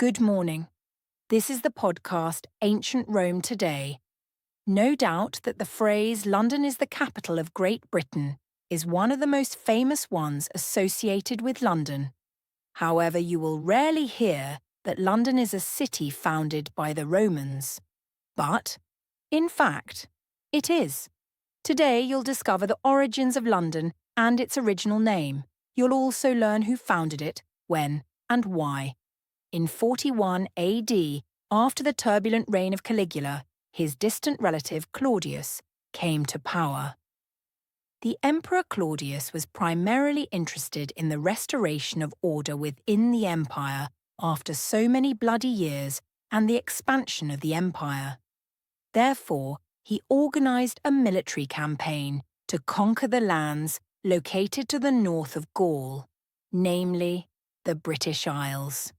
Good morning. This is the podcast Ancient Rome Today. No doubt that the phrase London is the capital of Great Britain is one of the most famous ones associated with London. However, you will rarely hear that London is a city founded by the Romans. But, in fact, it is. Today you'll discover the origins of London and its original name. You'll also learn who founded it, when, and why. In 41 AD, after the turbulent reign of Caligula, his distant relative Claudius came to power. The Emperor Claudius was primarily interested in the restoration of order within the empire after so many bloody years and the expansion of the empire. Therefore, he organized a military campaign to conquer the lands located to the north of Gaul, namely the British Isles.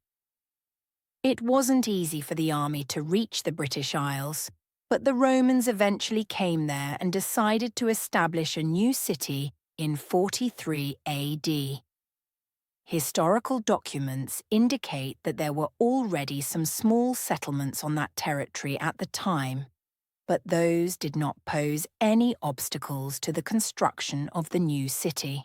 It wasn't easy for the army to reach the British Isles, but the Romans eventually came there and decided to establish a new city in 43 AD. Historical documents indicate that there were already some small settlements on that territory at the time, but those did not pose any obstacles to the construction of the new city.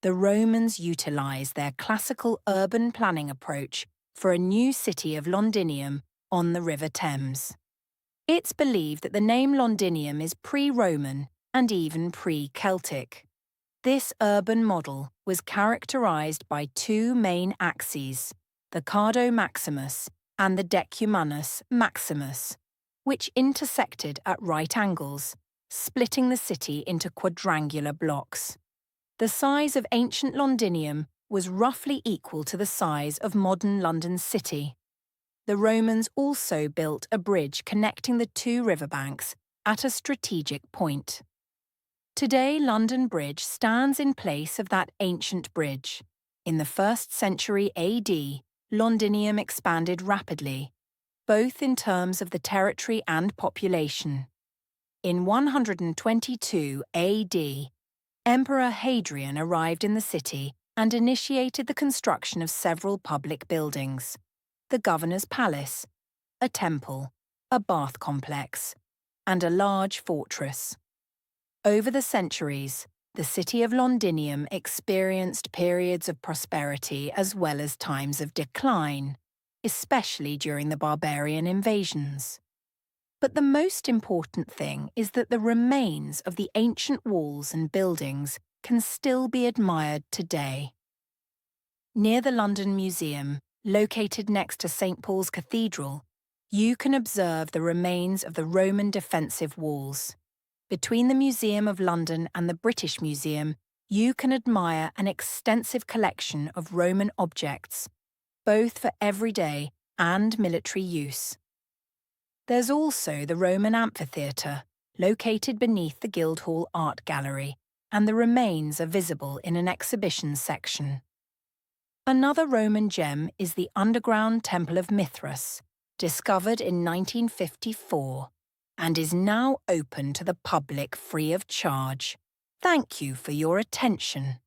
The Romans utilized their classical urban planning approach for a new city of Londinium on the River Thames. It's believed that the name Londinium is pre-Roman and even pre-Celtic. This urban model was characterized by two main axes, the Cardo Maximus and the Decumanus Maximus, which intersected at right angles, splitting the city into quadrangular blocks. The size of ancient Londinium was roughly equal to the size of modern London City. The Romans also built a bridge connecting the two riverbanks at a strategic point. Today, London Bridge stands in place of that ancient bridge. In the 1st century AD, Londinium expanded rapidly, both in terms of the territory and population. In 122 AD, Emperor Hadrian arrived in the city and initiated the construction of several public buildings: the Governor's Palace, a temple, a bath complex, and a large fortress. Over the centuries, the city of Londinium experienced periods of prosperity as well as times of decline, especially during the barbarian invasions. But the most important thing is that the remains of the ancient walls and buildings can still be admired today. Near the London Museum, located next to St. Paul's Cathedral, you can observe the remains of the Roman defensive walls. Between the Museum of London and the British Museum, you can admire an extensive collection of Roman objects, both for everyday and military use. There's also the Roman Amphitheatre, located beneath the Guildhall Art Gallery, and the remains are visible in an exhibition section. Another Roman gem is the underground Temple of Mithras, discovered in 1954, and is now open to the public free of charge. Thank you for your attention.